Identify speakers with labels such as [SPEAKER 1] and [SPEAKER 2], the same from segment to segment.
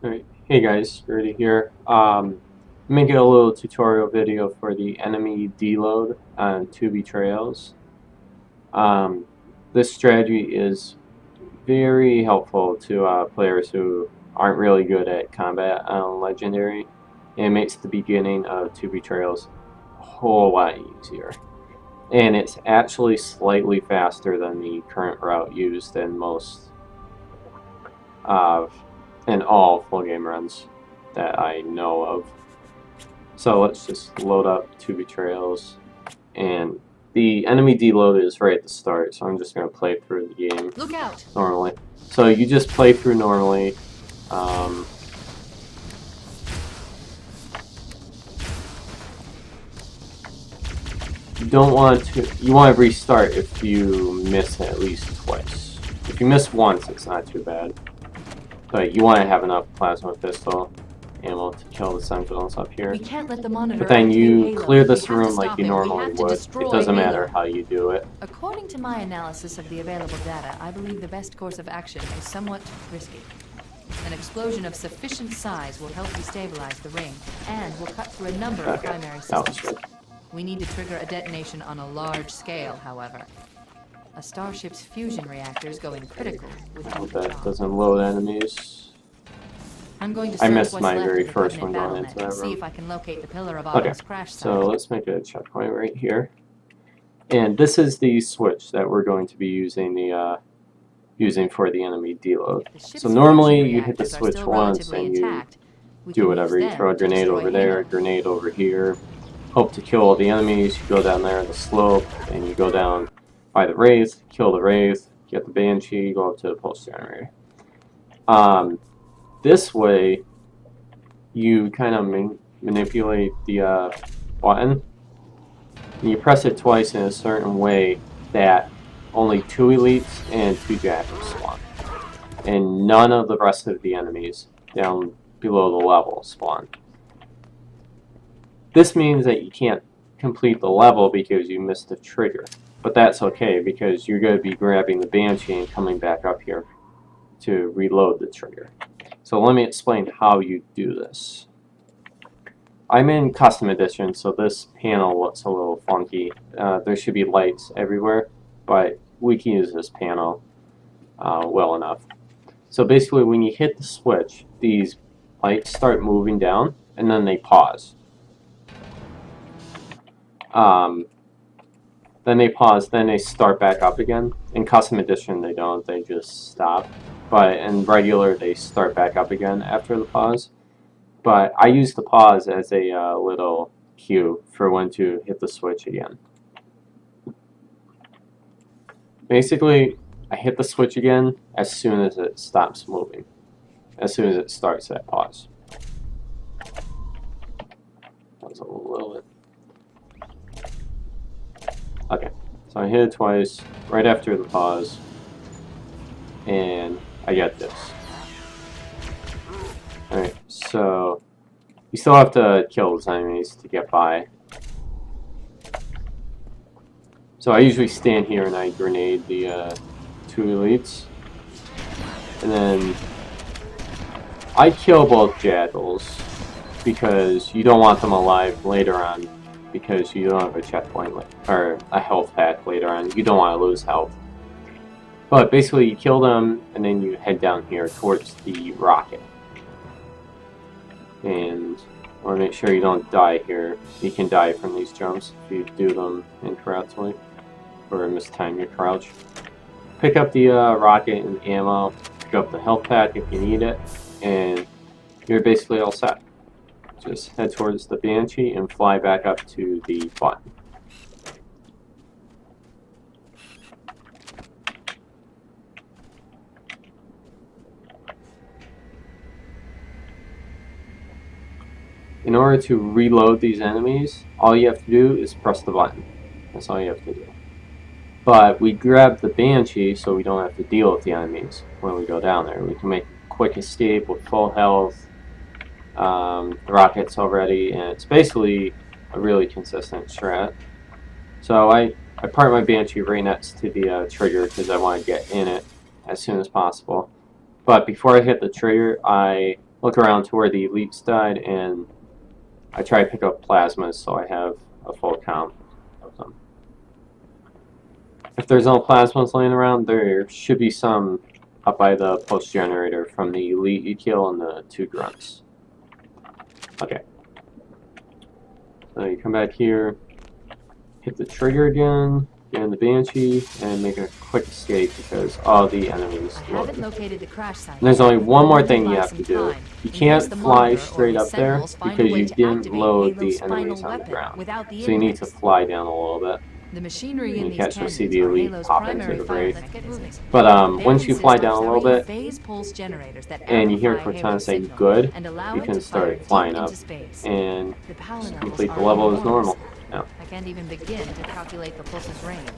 [SPEAKER 1] Alright, hey guys, Rudy here. Making a little tutorial video for the enemy deload on 2 Betrayals. This strategy is very helpful to players who aren't really good at combat on Legendary. And it makes the beginning of 2 Betrayals a whole lot easier. And it's actually slightly faster than the current route used in most in all full game runs that I know of. So let's just load up 2 Betrayals, and the enemy deload is right at the start, so I'm just going to play through the game normally. So you just play through normally. You want to restart if you miss at least twice. If you miss once, it's not too bad. But you want to have enough plasma pistol ammo to kill the sentinels up here. But then you clear this room like you normally would. It doesn't matter how you do it.
[SPEAKER 2] According to my analysis of the available data, I believe the best course of action is somewhat risky. An explosion of sufficient size will help destabilize the ring and will cut through a number of primary systems. We need to trigger a detonation on a large scale, however. A starship's fusion reactors going critical with
[SPEAKER 1] that doesn't load enemies. I missed my very first one going into that room.
[SPEAKER 2] See if I can locate the pillar of Otto's crash site.
[SPEAKER 1] So let's make a checkpoint right here. And this is the switch that we're going to be using for the enemy deload. So normally you hit the switch once and you do whatever. You throw a grenade over there, a grenade over here. Hope to kill all the enemies. You go down there in the slope and you go down by the Wraith, kill the Wraith, get the Banshee, go up to the pulse generator. This way, you kind of manipulate the button, and you press it twice in a certain way that only 2 elites and 2 jackals spawn, and none of the rest of the enemies down below the level spawn. This means that you can't complete the level because you missed the trigger. But that's okay, because you're going to be grabbing the Banshee and coming back up here to reload the trigger. So let me explain how you do this. I'm in Custom Edition, so this panel looks a little funky. There should be lights everywhere, but we can use this panel well enough. So basically when you hit the switch, these lights start moving down, and then they pause. Then they pause, then they start back up again. In Custom Edition they don't, they just stop. But in regular they start back up again after the pause. But I use the pause as a little cue for when to hit the switch again. Basically, I hit the switch again as soon as it stops moving. As soon as it starts that pause. That was a little bit... Okay, so I hit it twice, right after the pause, and I get this. Alright, so you still have to kill those enemies to get by. So I usually stand here and I grenade the 2 elites. And then I kill both jackals because you don't want them alive later on, because you don't have a checkpoint or a health pack later on. You don't want to lose health. But basically you kill them and then you head down here towards the rocket. And I want to make sure you don't die here. You can die from these jumps if you do them incorrectly or mistime your crouch. Pick up the rocket and ammo, pick up the health pack if you need it, and you're basically all set. Just head towards the Banshee and fly back up to the button. In order to reload these enemies, all you have to do is press the button. That's all you have to do. But we grab the Banshee so we don't have to deal with the enemies when we go down there. We can make a quick escape with full health. The rockets already, and it's basically a really consistent strat. So I park my Banshee right next to the trigger because I want to get in it as soon as possible. But before I hit the trigger, I look around to where the elites died, and I try to pick up plasmas so I have a full count of them. If there's no plasmas laying around, there should be some up by the post generator from the elite you kill and the 2 grunts. Okay. So you come back here, hit the trigger again, get in the Banshee, and make a quick escape because all the enemies
[SPEAKER 2] I haven't
[SPEAKER 1] loaded.
[SPEAKER 2] located the crash site.
[SPEAKER 1] And there's only one more thing you
[SPEAKER 2] Buy
[SPEAKER 1] have
[SPEAKER 2] some
[SPEAKER 1] to do.
[SPEAKER 2] time.
[SPEAKER 1] You
[SPEAKER 2] In
[SPEAKER 1] can't
[SPEAKER 2] case the
[SPEAKER 1] fly
[SPEAKER 2] monitor or
[SPEAKER 1] straight
[SPEAKER 2] his
[SPEAKER 1] up there
[SPEAKER 2] sentinels find a
[SPEAKER 1] because
[SPEAKER 2] way
[SPEAKER 1] you
[SPEAKER 2] to
[SPEAKER 1] didn't
[SPEAKER 2] activate
[SPEAKER 1] load
[SPEAKER 2] Halo's
[SPEAKER 1] the enemies
[SPEAKER 2] final
[SPEAKER 1] on the
[SPEAKER 2] weapon
[SPEAKER 1] ground.
[SPEAKER 2] without the
[SPEAKER 1] So you need to
[SPEAKER 2] inputs.
[SPEAKER 1] fly down a little bit.
[SPEAKER 2] The machinery
[SPEAKER 1] You
[SPEAKER 2] in these
[SPEAKER 1] can actually see
[SPEAKER 2] canyons
[SPEAKER 1] the
[SPEAKER 2] are
[SPEAKER 1] elite
[SPEAKER 2] Halo's
[SPEAKER 1] pop into
[SPEAKER 2] primary
[SPEAKER 1] the
[SPEAKER 2] fire
[SPEAKER 1] raid.
[SPEAKER 2] mechanisms.
[SPEAKER 1] But
[SPEAKER 2] They
[SPEAKER 1] once you
[SPEAKER 2] consist
[SPEAKER 1] fly
[SPEAKER 2] of
[SPEAKER 1] down a little
[SPEAKER 2] three
[SPEAKER 1] bit,
[SPEAKER 2] phase pulse generators that
[SPEAKER 1] and you hear
[SPEAKER 2] amplify
[SPEAKER 1] Cortana
[SPEAKER 2] Halo's
[SPEAKER 1] say
[SPEAKER 2] signal
[SPEAKER 1] good,
[SPEAKER 2] and allow
[SPEAKER 1] you
[SPEAKER 2] it
[SPEAKER 1] can
[SPEAKER 2] to
[SPEAKER 1] start
[SPEAKER 2] fire
[SPEAKER 1] flying
[SPEAKER 2] deep
[SPEAKER 1] up
[SPEAKER 2] into space.
[SPEAKER 1] and
[SPEAKER 2] The power
[SPEAKER 1] just
[SPEAKER 2] levels
[SPEAKER 1] complete the
[SPEAKER 2] are
[SPEAKER 1] level as
[SPEAKER 2] enormous.
[SPEAKER 1] normal. Yeah.
[SPEAKER 2] I can't even begin to calculate the pulse's range.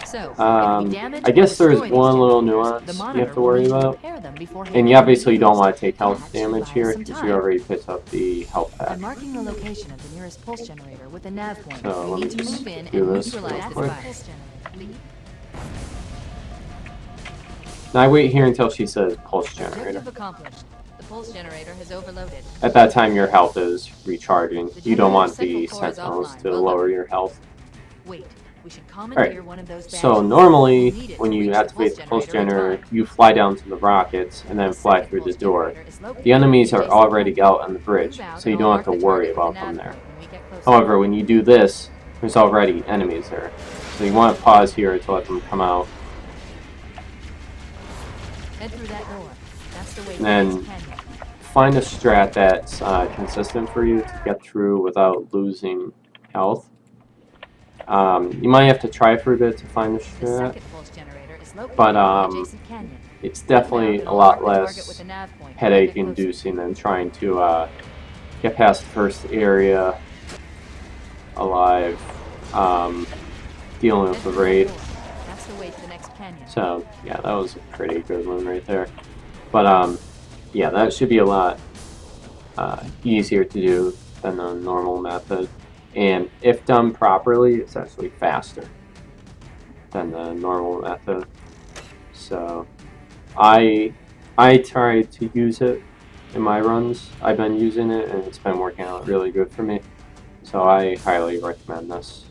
[SPEAKER 2] So, if we damage
[SPEAKER 1] I
[SPEAKER 2] or
[SPEAKER 1] guess there's
[SPEAKER 2] destroy these
[SPEAKER 1] one little
[SPEAKER 2] generators,
[SPEAKER 1] nuance
[SPEAKER 2] the
[SPEAKER 1] you
[SPEAKER 2] monitor
[SPEAKER 1] have to
[SPEAKER 2] will
[SPEAKER 1] worry
[SPEAKER 2] need to
[SPEAKER 1] about.
[SPEAKER 2] repair them before
[SPEAKER 1] And
[SPEAKER 2] Halo
[SPEAKER 1] you obviously
[SPEAKER 2] can
[SPEAKER 1] don't
[SPEAKER 2] use
[SPEAKER 1] want to
[SPEAKER 2] it.
[SPEAKER 1] take health
[SPEAKER 2] That should
[SPEAKER 1] damage
[SPEAKER 2] buy us
[SPEAKER 1] here
[SPEAKER 2] some
[SPEAKER 1] because you
[SPEAKER 2] time.
[SPEAKER 1] already picked up the health pack.
[SPEAKER 2] I'm marking the location of the nearest pulse generator with a nav point.
[SPEAKER 1] So
[SPEAKER 2] We
[SPEAKER 1] let
[SPEAKER 2] need
[SPEAKER 1] me
[SPEAKER 2] to
[SPEAKER 1] just
[SPEAKER 2] move in
[SPEAKER 1] do
[SPEAKER 2] and
[SPEAKER 1] this
[SPEAKER 2] neutralize
[SPEAKER 1] real
[SPEAKER 2] this
[SPEAKER 1] quick.
[SPEAKER 2] pulse generator.
[SPEAKER 1] Now I wait here until she says pulse generator.
[SPEAKER 2] Objective accomplished. The pulse generator has overloaded.
[SPEAKER 1] At that time your health is recharging.
[SPEAKER 2] The
[SPEAKER 1] You don't want
[SPEAKER 2] generator's
[SPEAKER 1] the
[SPEAKER 2] central core is
[SPEAKER 1] sentinels
[SPEAKER 2] offline.
[SPEAKER 1] to
[SPEAKER 2] Well
[SPEAKER 1] lower
[SPEAKER 2] done.
[SPEAKER 1] your health.
[SPEAKER 2] Wait, we should commandeer one of those
[SPEAKER 1] So
[SPEAKER 2] batteries.
[SPEAKER 1] normally
[SPEAKER 2] We'll need it
[SPEAKER 1] when
[SPEAKER 2] to
[SPEAKER 1] you
[SPEAKER 2] reach
[SPEAKER 1] activate the pulse
[SPEAKER 2] generator in
[SPEAKER 1] generator,
[SPEAKER 2] time.
[SPEAKER 1] you fly down to the rockets and then
[SPEAKER 2] The
[SPEAKER 1] fly
[SPEAKER 2] second
[SPEAKER 1] through the
[SPEAKER 2] pulse
[SPEAKER 1] door.
[SPEAKER 2] generator is located
[SPEAKER 1] The enemies are
[SPEAKER 2] adjacent
[SPEAKER 1] already
[SPEAKER 2] canyon.
[SPEAKER 1] out on the bridge,
[SPEAKER 2] Move out
[SPEAKER 1] so you
[SPEAKER 2] and
[SPEAKER 1] don't
[SPEAKER 2] I'll
[SPEAKER 1] have to
[SPEAKER 2] mark the
[SPEAKER 1] worry
[SPEAKER 2] target with
[SPEAKER 1] about
[SPEAKER 2] a
[SPEAKER 1] them
[SPEAKER 2] nav
[SPEAKER 1] there.
[SPEAKER 2] point when we get closer.
[SPEAKER 1] However, when you do this, there's already enemies there. So you want to pause here to let them come out.
[SPEAKER 2] Head through that door. That's the way to
[SPEAKER 1] And
[SPEAKER 2] the
[SPEAKER 1] then
[SPEAKER 2] next canyon.
[SPEAKER 1] find a strat that's consistent for you to get through without losing health. You might have to try for a bit to find the
[SPEAKER 2] The
[SPEAKER 1] strat,
[SPEAKER 2] second pulse generator is located
[SPEAKER 1] but
[SPEAKER 2] in the adjacent canyon.
[SPEAKER 1] it's
[SPEAKER 2] Move
[SPEAKER 1] definitely
[SPEAKER 2] out and
[SPEAKER 1] a
[SPEAKER 2] I'll
[SPEAKER 1] lot
[SPEAKER 2] mark the target with
[SPEAKER 1] less
[SPEAKER 2] a nav point when we get
[SPEAKER 1] headache
[SPEAKER 2] closer.
[SPEAKER 1] inducing than trying to get past the first area alive, dealing with
[SPEAKER 2] Head
[SPEAKER 1] the
[SPEAKER 2] through that
[SPEAKER 1] raid.
[SPEAKER 2] door. That's the way to the next canyon.
[SPEAKER 1] So yeah, that was a pretty good one right there. But yeah, that should be a lot easier to do than the normal method. And if done properly, it's actually faster than the normal method. So I try to use it in my runs. I've been using it and it's been working out really good for me. So I highly recommend this.